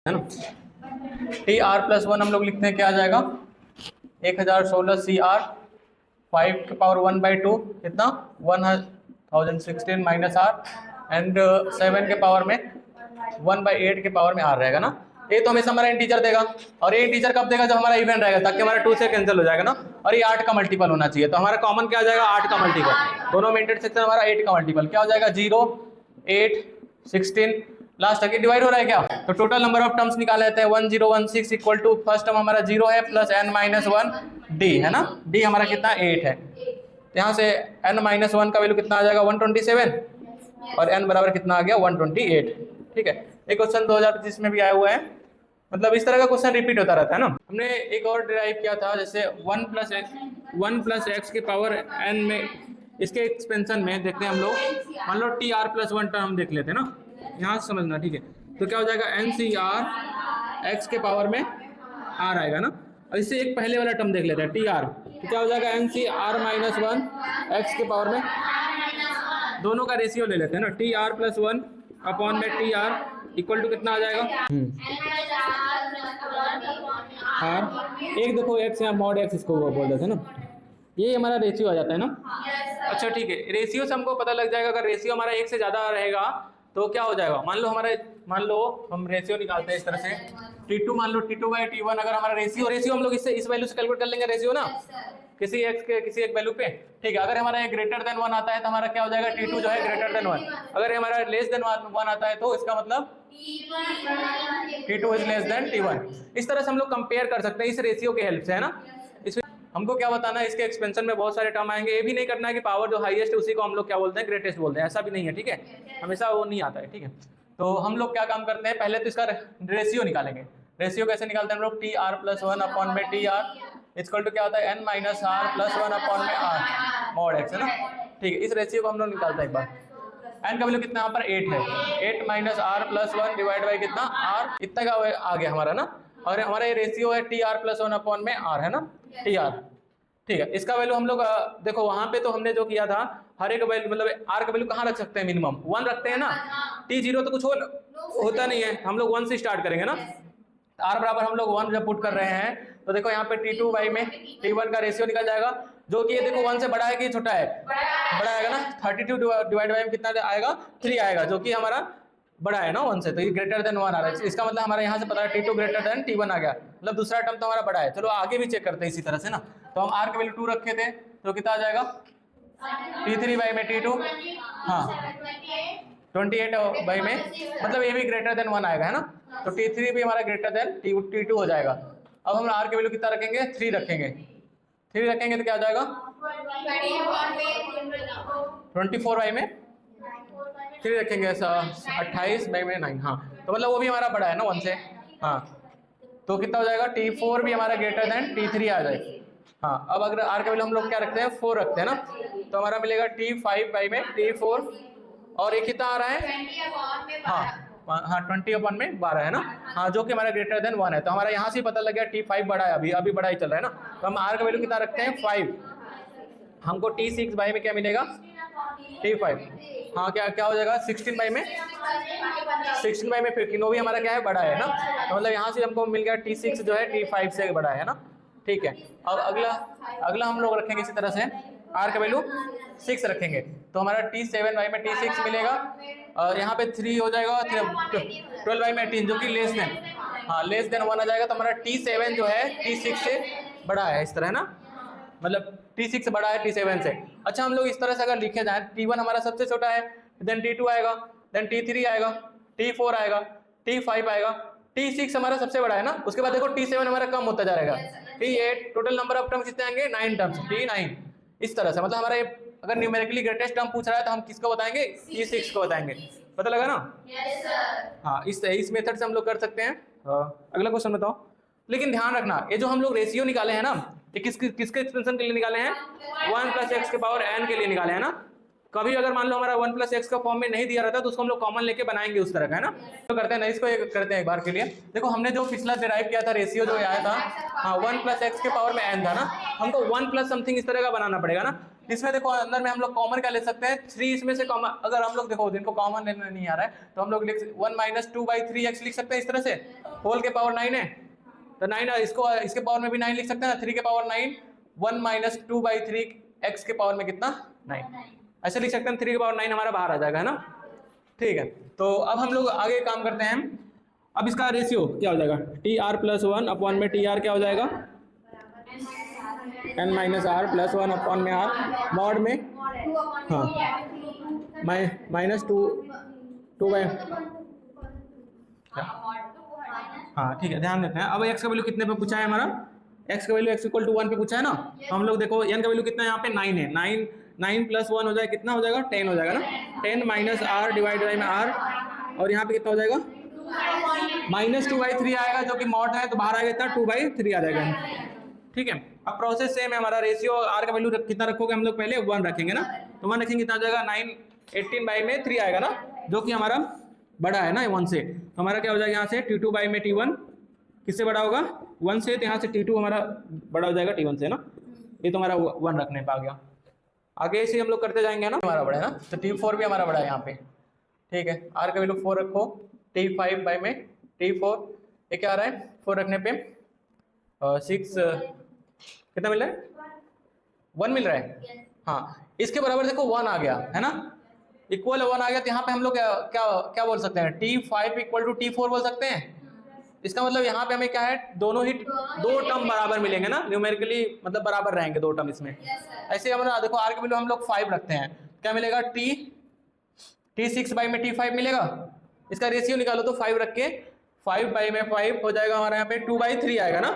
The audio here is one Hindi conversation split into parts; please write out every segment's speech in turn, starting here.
है ना। टी आर प्लस वन हम लोग लिखते हैं क्या आ जाएगा 1016 सी आर 5 के पावर 1/2 कितना 1016 माइनस आर एंड 7 के पावर में 1/8 के पावर में आर रहेगा ना। ये तो हमेशा हमारा इंटीजर देगा और ये इंटीजर कब देगा जब हमारा इवन रहेगा ताकि हमारा 2 से कैंसिल हो जाएगा ना। और ये 8 का मल्टीपल होना चाहिए तो हमारा कॉमन क्या आ जाएगा 8 का मल्टीपल। दोनों में इंटरसेक्शन हमारा 8 का मल्टीपल क्या हो जाएगा 0 8 16 लास्ट तक डिवाइड हो रहा है क्या। तो टोटल नंबर ऑफ टर्म्स निकाल लेते हैं 1016 इक्वल टू फर्स्ट टर्म हमारा 0 है प्लस n-1 d है ना। d हमारा कितना 8 है तो यहाँ से n-1 का वैल्यू कितना आ जाएगा 127 और n बराबर कितना आ गया 128। ठीक है एक क्वेश्चन 2025 में भी आया हुआ है मतलब इस तरह का क्वेश्चन रिपीट होता रहता है ना। हमने एक और डिराइव किया था जैसे 1 प्लस एक्स के पावर n में इसके एक्सपेंशन में देखते हैं हम लोग मान लो टी आर प्लस 1 टर्म हम देख लेते हैं ना यहाँ से समझना। ठीक है तो क्या हो जाएगा एन सी आर एक्स के पावर में आर आएगा ना। और इससे एक पहले वाला टर्म देख लेते हैं टी आर तो क्या हो जाएगा n C r minus 1 x के पावर में दोनों का रेशियो ले लेते हैं ना टी आर प्लस 1 अपॉन में टी आर इक्वल टू कितना आ जाएगा आर एक देखो एक्स या मॉड एक्स इसको बोल देते हैं ना ये हमारा रेशियो आ जाता है ना। अच्छा ठीक है रेशियो से हमको पता लग जाएगा अगर रेशियो हमारा 1 से ज़्यादा रहेगा तो क्या हो जाएगा मान लो हम रेशियो निकालते हैं इस तरह से T2 मान लो T2/T1 अगर हमारा रेशियो हम लोग इससे इस वैल्यू से कैलकुलेट कर लेंगे रेशियो ना किसी एक्स के किसी एक वैल्यू पे। ठीक है अगर हमारा ये ग्रेटर देन 1 आता है तो हमारा क्या हो जाएगा T2 जो है ग्रेटर देन 1 अगर हमारा लेस देन 1 आता है तो इसका मतलब T2 is less than T1। इस तरह से हम लोग कंपेयर कर सकते हैं इस रेशियो के हेल्प से है ना। हमको क्या बताना है इसके एक्सपेंशन में बहुत सारे टर्म आएंगे ये भी नहीं करना है कि पावर जो हाईएस्ट है उसी को हम लोग क्या बोलते हैं ग्रेटेस्ट बोलते हैं ऐसा भी नहीं है। ठीक है हमेशा वो नहीं आता है। ठीक है तो हम लोग क्या काम करते हैं पहले तो इसका रेशियो निकालेंगे। रेशियो कैसे निकालते हैं हम लोग टी आर प्लस 1 अपॉन में टी आर इक्वल टू क्या होता है n minus r plus 1 upon में आर मॉड एक्स है ना। ठीक है इस रेशियो को हम लोग निकालते हैं एक बार n का वैल्यू कितना यहाँ पर 8 है 8 minus r plus 1 divide by कितना आर इतना का आ गया हमारा ना। और हमारा ये रेशियो है टी आर प्लस 1 अपॉन में आर है ना टी आर। ठीक है इसका वैल्यू हम लोग देखो वहां पे तो हमने जो किया था हर एक वैल्यू मतलब आर का वैल्यू कहाँ रख सकते हैं मिनिमम 1 रखते हैं ना। T0 तो कुछ होता नहीं है हम लोग 1 से स्टार्ट करेंगे ना। आर बराबर हम लोग 1 जब पुट कर रहे हैं तो देखो यहाँ पे T2 बाई में T1 का रेशियो निकल जाएगा जो कि ये देखो 1 से बड़ा है कि छोटा है बड़ा आएगा ना 32 डिवाइड बाई में कितना आएगा 3 आएगा जो कि हमारा बड़ा है ना 1 से तो ये ग्रेटर देन 1 आ रहा है। इसका मतलब हमारा यहाँ से पता है T2 ग्रेटर देन T1 आ गया मतलब दूसरा टर्म तो हमारा बड़ा है। चलो आगे भी चेक करते हैं इसी तरह से ना। तो हम R के वैल्यू 2 रखे थे तो कितना आ जाएगा T3 बाई में T2 हाँ 28 बाई में मतलब ये भी ग्रेटर देन 1 आएगा है ना। तो T3 भी हमारा ग्रेटर देन T2 हो जाएगा। अब हम R के वैल्यू कितना रखेंगे 3 रखेंगे तो क्या आ जाएगा 24 बाई में 3 रखेंगे 28 बाई में 9 हाँ तो मतलब वो भी हमारा बड़ा है ना 1 से हाँ तो कितना हो जाएगा T4 भी हमारा ग्रेटर देन T3 आ जाएगा। हाँ अब अगर R के वैल्यू हम लोग क्या रखते हैं 4 रखते हैं ना तो हमारा मिलेगा T5 बाई में T4 और ये कितना आ रहा है हाँ 20/12 है ना हाँ जो कि हमारा ग्रेटर देन 1 है। तो हमारा यहाँ से पता लग गया T5 बड़ा है अभी बड़ा ही चल रहा है ना। तो हम R का वैल्यू कितना रखते हैं 5 हमको T6 बाई में क्या मिलेगा T5 हाँ क्या हो जाएगा 16 बाई में 15 वो भी हमारा क्या है बड़ा है ना। तो मतलब यहाँ से हमको मिल गया T6 जो है T5 से बड़ा है ना। ठीक है अब अगला हम लोग रखेंगे इसी तरह से R का वैल्यू 6 रखेंगे तो हमारा T7 बाई में T6 मिलेगा और यहाँ पे 3 हो जाएगा 12 बाई में 18 जो कि लेस देन 1 आ जाएगा। तो हमारा T7 जो है T6 से बड़ा है इस तरह है ना मतलब T6 से बड़ा है T7 से। अच्छा हम लोग इस तरह से अगर लिखे जाए T1 हमारा सबसे छोटा है देन T2 आएगा देन T3 आएगा T4 आएगा T5 आएगा T6 हमारा सबसे बड़ा है ना। उसके बाद देखो T7 हमारा कम होता जा रहेगा T8 total number of terms कितने आएंगे 9 टर्म्स T9 इस तरह से मतलब हमारा अगर न्यूमेरिकली ग्रेटेस्ट टर्म पूछ रहा है तो हम किसको बताएंगे T6 को बताएंगे। पता लगा ना हाँ इस मेथड से हम लोग कर सकते हैं। अगला क्वेश्चन बताओ लेकिन ध्यान रखना ये जो हम लोग रेशियो निकाले हैं ना ये किसके एक्सपेंशन के लिए निकाले हैं 1 प्लस एक्स के पावर n के लिए निकाले हैं ना। कभी अगर मान लो हमारा 1 प्लस एक्स का फॉर्म में नहीं दिया रहता तो उसको हम लोग कॉमन लेके बनाएंगे उस तरह का है ना। तो करते हैं ना इसको करते हैं एक बार के लिए। देखो हमने जो पिछला डिराइव किया था रेशियो जो आया था हाँ 1 प्लस एक्स के पावर में n था ना हमको 1 प्लस समथिंग इस तरह का बनाना पड़ेगा ना। इसमें देखो अंदर में हम लोग कॉमन क्या ले सकते हैं, 3 इसमें से कॉमन, अगर हम लोग देखो जिनको कॉमन लेना नहीं आ रहा है तो हम लोग 1 माइनस 2/3x लिख सकते हैं इस तरह से, होल के पावर 9 है तो 9, इसको इसके पावर में भी 9 लिख सकते हैं, 3 के पावर 9, 1 माइनस 2/3 x के पावर में कितना 9, ऐसे लिख सकते हैं, 3 के पावर 9 हमारा बाहर आ जाएगा, है ना। ठीक है, तो अब हम लोग आगे काम करते हैं। अब इसका रेशियो क्या हो जाएगा, TR+1 अपॉन में TR क्या हो जाएगा, n minus r plus 1 upon में r मॉड में, हाँ माइनस 2 बाई, हाँ ठीक है, ध्यान देते हैं। अब x का वैल्यू कितने पे पूछा है हमारा, x का वैल्यू x इक्वल टू 1 पे पूछा है ना, तो हम लोग देखो n का वैल्यू कितना है यहाँ पे 9 है, 9 प्लस 1 हो जाएगा, कितना हो जाएगा 10 हो जाएगा ना, 10 माइनस r डिवाइड बाई में r, और यहाँ पे कितना हो जाएगा माइनस 2/3 आएगा जो कि मॉड है, तो बाहर आएगा इतना 2/3 आ जाएगा। ठीक है, अब प्रोसेस सेम है, हमारा रेशियो r का वैल्यू कितना रखोगे हम लोग, पहले 1 रखेंगे ना, तो 1 रखेंगे कितना हो जाएगा 9/18 आएगा ना, जो कि हमारा बड़ा है ना 1 से, तो हमारा क्या हो जाएगा यहाँ से T2/T1 किससे बड़ा होगा 1 से, तो यहाँ से T2 हमारा बड़ा हो जाएगा T1 से ना, ये तो हमारा 1 रखने पे आ गया। आगे इसे हम लोग करते जाएंगे ना, हमारा बड़ा है ना, तो T4 भी हमारा बड़ा है यहाँ पे। ठीक है, r का वैल्यू 4 रखो, T5/T4 ये क्या आ रहा है 4 रखने पे 6 कितना मिल रहा है 1 मिल रहा है, हाँ इसके बराबर देखो 1 आ गया है ना, इक्वल 1 आ गया, तो यहाँ पे हम लोग क्या क्या बोल सकते हैं, T5 इक्वल टू T4 बोल सकते हैं। इसका मतलब यहाँ पे हमें क्या है, दोनों ही 2 टर्म बराबर मिलेंगे ना, न्यूमेरिकली मतलब बराबर रहेंगे 2 टर्म इसमें। ऐसे हमारा देखो r की वैल्यू हम लोग 5 रखते हैं, क्या मिलेगा T6 में T5 मिलेगा, इसका रेशियो निकालो तो 5 रख के 5 हो जाएगा हमारा यहाँ पे 2/3 आएगा ना,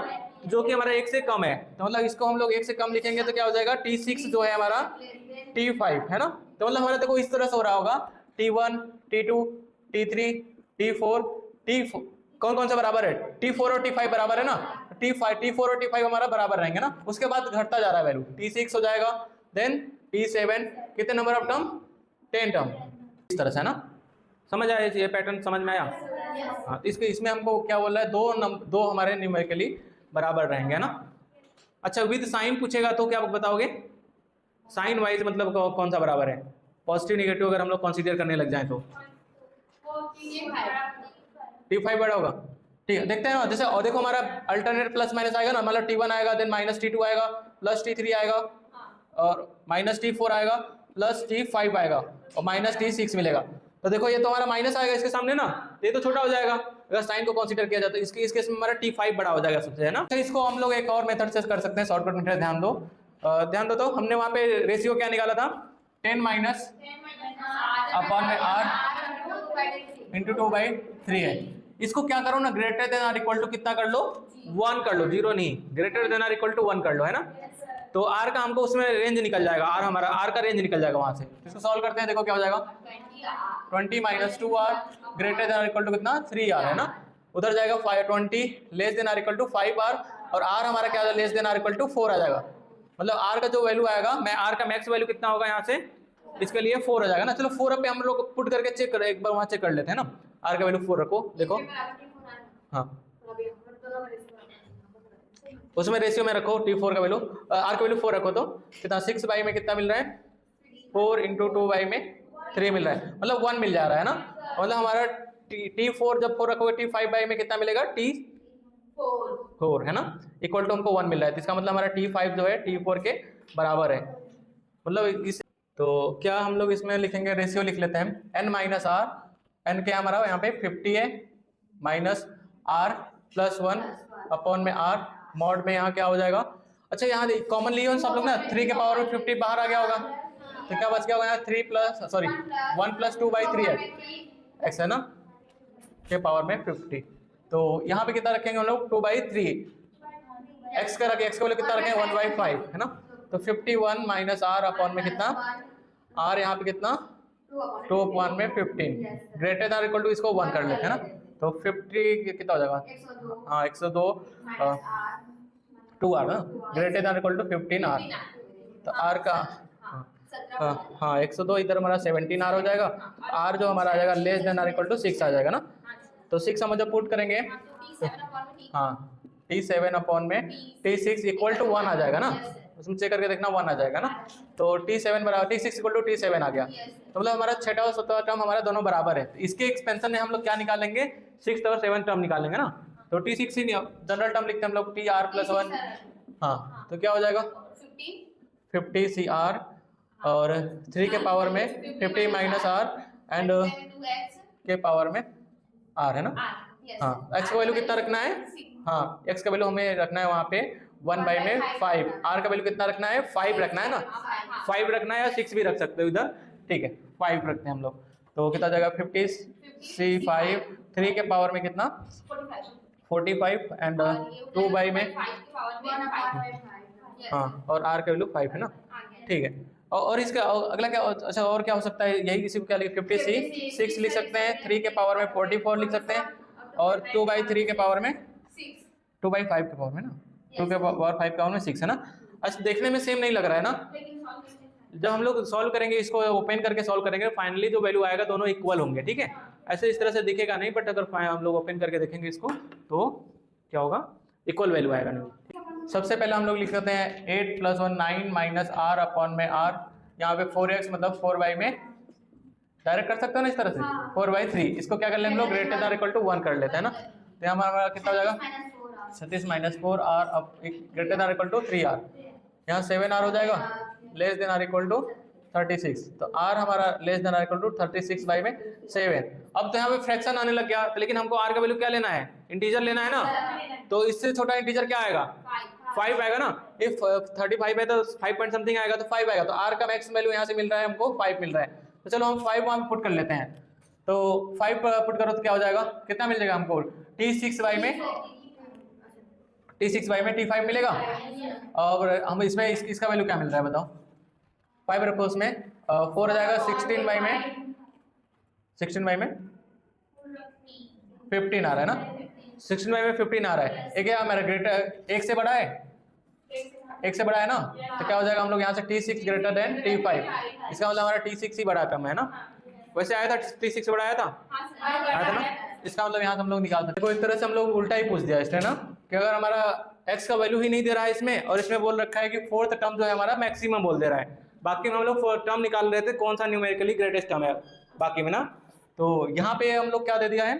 जो कि हमारा 1 से कम है, तो मतलब इसको हम लोग 1 से कम लिखेंगे तो क्या हो जाएगा T6 जो है हमारा T5 है ना, तो मतलब हमारा देखो इस तरह से हो रहा होगा T1 T2 T3 T4 कौन कौन सा बराबर है, T4 और T5 बराबर है ना, T4 और T5 हमारा बराबर रहेंगे ना, उसके बाद घटता जा रहा है वैल्यू, T6 हो जाएगा, देन T7, कितने नंबर ऑफ टर्म 10 टर्म, इस तरह से है ना, समझ आया ये पैटर्न समझ में आया। हाँ, इसके इसमें हमको क्या बोल रहा है, दो हमारे न्यूमेरिकली बराबर रहेंगे है ना। अच्छा विद साइन पूछेगा तो क्या बताओगे, साइन वाइज मतलब कौन सा बराबर है, पॉजिटिव नेगेटिव अगर हम लोग कंसीडर करने लग जाए तो T5 बड़ा होगा। ठीक है, देखते हैं ना, जैसे और देखो हमारा अल्टरनेट प्लस माइनस आएगा ना, मतलब T1 आएगा, देन माइनस T2 आएगा, प्लस T3 आएगा, और माइनस T4 आएगा, प्लस T5 आएगा, और माइनस T6 मिलेगा। तो देखो ये तो हमारा माइनस आएगा इसके सामने ना, तो ये तो छोटा हो जाएगा अगर साइन को कंसीडर किया जाए, तो इसके इसमें हमारा T5 बड़ा हो जाएगा सबसे, है ना। तो इसको हम लोग एक और मेथड से कर सकते हैं, शॉर्टकट मेथड, ध्यान दो, तो हमने वहाँ पे रेशियो क्या निकाला था 10 माइनस अपॉन में r इंटू 2/3 है। इसको क्या करो ना, greater than or equal to कितना कर लो 1 कर लो, 0 नहीं, greater than or equal to 1 कर लो, है ना। तो r का हमको उसमें रेंज निकल जाएगा, r का रेंज निकल जाएगा वहां से। इसको सॉल्व करते हैं, देखो क्या हो जाएगा 20 minus 2r greater than or equal to कितना 3r है ना, उधर जाएगा 20 less than or equal to 5r, और r हमारा क्या है less than or equal to 4 आ जाएगा, मतलब r का जो वैल्यू आएगा, मैं r का मैक्स वैल्यू कितना होगा यहाँ से इसके लिए 4 हो जाएगा ना। चलो 4 पे हम लोग पुट करके चेक कर, एक बार वहाँ चेक कर लेते हैं ना, r का वैल्यू 4 रखो, देखो हाँ उसमें रेशियो में रखो T4 का वैल्यू, r का वैल्यू 4 रखो, तो कितना 6 में कितना मिल रहा है 4 इंटू 2 में 3 मिल रहा है, मतलब 1 मिल जा रहा है ना, मतलब हमारा T4 जब 4 रखोगे T5 में कितना मिलेगा T4 है ना, इक्वल टू हमको 1 मिल रहा है, तो इसका मतलब हमारा T5 जो है T4 के बराबर है, मतलब इस, तो क्या हम लोग इसमें लिखेंगे, रेशियो लिख लेते हैं n माइनस आर, n क्या हमारा यहाँ पे 50 है, माइनस r प्लस 1 अपॉन में r मॉड में यहाँ क्या हो जाएगा, अच्छा यहाँ कॉमन लिए सब लोग ना, 3 के पावर में 50 बाहर आ गया होगा, तो क्या बच गया होगा यहाँ 1 प्लस 2/3 है x है ना के पावर में 50, तो यहाँ पे कितना रखेंगे हम लोग 2/3, x का रखें, x का कितना रखें 1/5 है ना, तो 51 माइनस r अपॉन में कितना r यहाँ पे कितना 2 अपॉन में 15 ग्रेटर देन इक्वल टू इसको 1 कर लेते हैं ना, तो 50 कितना हो जाएगा, हाँ 102 2r ना, greater than equal to 15r, तो r का हाँ 102, इधर हमारा 17r हो जाएगा, r जो हमारा आ जाएगा less than or equal to 6 आ जाएगा ना, तो 6 हम जब पुट करेंगे हाँ T7 अपॉन में T6 इक्वल टू 1 आ जाएगा ना, उसमें चेक करके देखना 1 आ जाएगा ना। तो T7 बराबर T6 इक्वल टू T7 आ गया, तो मतलब हमारा छठा और सातवां टर्म हमारा दोनों बराबर है। तो इसके एक्सपेंशन में हम लोग क्या निकालेंगे, 6th और 7th टर्म निकालेंगे ना। तो T6 ही जनरल टर्म लिखते हैं हम लोग TR+1, हाँ तो क्या हो जाएगा 50 CR और 3 के पावर में 50 माइनस R एंड के पावर में R है ना। हाँ x का वैल्यू कितना रखना है, हाँ x का वैल्यू हमें रखना है वहाँ पे 1 बाई में 5, R का वैल्यू कितना रखना है 5 रखना है ना, 5 रखना है या 6 भी रख सकते हो इधर, ठीक है 5 रखते हैं हम लोग। तो कितना जाएगा 50 C5, 3 के पावर में कितना 45 एंड 2 बाई में, हाँ और R का वैल्यू 5 है ना, ठीक है। और इसका अगला क्या, अच्छा और क्या हो सकता है, यही इसी को क्या लिख 56 लिख सकते हैं, 3 के पावर में 44 लिख सकते हैं और 2/3 के पावर में 2/5 के पावर में ना, 2 के पावर 5 के पावर में 6 है ना। अच्छा देखने में सेम नहीं लग रहा है ना, जब हम लोग सॉल्व करेंगे इसको ओपन करके सॉल्व करेंगे फाइनली जो वैल्यू आएगा दोनों इक्वल होंगे, ठीक है। ऐसे इस तरह से दिखेगा नहीं, बट अगर हम लोग ओपन करके देखेंगे इसको तो क्या होगा, इक्वल वैल्यू आएगा नहीं। सबसे पहले हम लोग लिख सकते हैं 8 + 1 9 माइनस R अपॉन में R, यहाँ पे 4x मतलब 4y में डायरेक्ट कर सकते हो ना इस तरह से, 4/3 इसको क्या कर लेंगे हम लोग ग्रेटर देन इक्वल टू 1 कर लेते हैं ना। तो यहाँ हमारा कितना हो जाएगा 36 माइनस 4R अब greater than equal to 3R, यहाँ 7R हो जाएगा less than or equal to 36, तो R हमारा less than or equal to 36 by में 7। अब तो यहाँ पे फ्रैक्शन आने लग गया, लेकिन हमको R का वैल्यू क्या लेना है, इंटीजर लेना है ना, तो इससे छोटा इंटीजर क्या आएगा 5 आएगा ना। इफ 35 है तो 5 पॉइंट समथिंग आएगा तो 5 आएगा, तो R का मैक्स वैल्यू यहाँ से मिल रहा है हमको 5 मिल रहा है। तो चलो हम 5 वहाँ पे पुट कर लेते हैं, तो 5 पुट करो तो क्या हो जाएगा, कितना मिल जाएगा हमको T6 बाई में T5 मिलेगा। और हम इसमें इसका वैल्यू क्या मिल रहा है बताओ, 5 रखो उसमें 4 आ जाएगा 16 बाई में 15 आ रहा है ना, 16 बाई में 15 आ रहा है। एक क्या मेरा ग्रेटर एक से बड़ा है, एक से बड़ा है ना, तो क्या हो जाएगा हम लोग यहाँ से T6 ग्रेटर देन T5, इसका मतलब हमारा T6 ही बड़ा टर्म है ना। वैसे आया था T6 से बड़ा आया था ना, इसका मतलब यहाँ से हम लोग निकाल सकते हैं। एक तरह से हम लोग उल्टा ही पूछ दिया इसने ना, कि अगर हमारा x का वैल्यू ही नहीं दे रहा है इसमें, और इसमें बोल रखा है कि 4th टर्म जो है हमारा मैक्सिमम बोल दे रहा है, बाकी में हम लोग टर्म निकाल रहे थे कौन सा न्यूमेरिकली ग्रेटेस्ट टर्म है बाकी में ना। तो यहाँ पे हम लोग क्या दे दिया है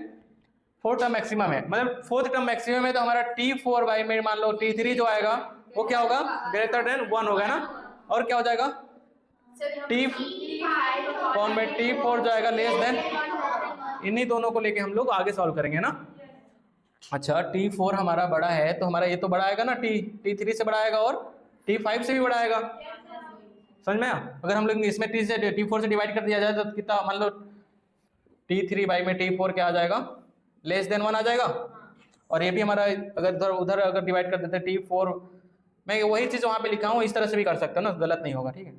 4th टर्म मैक्सिमम है, मतलब 4th टर्म मैक्सिमम है, तो हमारा T4 बाई में मान लो T3 जो आएगा वो क्या होगा ग्रेटर देन 1 होगा ना, और क्या हो जाएगा T4 जो आएगा लेस देन, इन्हीं दोनों को लेके हम लोग आगे सॉल्व करेंगे ना। अच्छा T4 हमारा बड़ा है तो हमारा ये तो बड़ा आएगा ना, T3 से बड़ा आएगा और T5 से भी बड़ा आएगा, समझ में। अगर हम लोग इसमें T4 से डिवाइड कर दिया जाए तो कितना, मान लो T3 बाई में T4 क्या आ जाएगा लेस देन 1 आ जाएगा। और ये भी हमारा अगर उधर अगर डिवाइड कर देते T4, मैं वही चीज़ वहाँ पे लिखा हूँ, इस तरह से भी कर सकता हूँ ना, गलत नहीं होगा, ठीक है।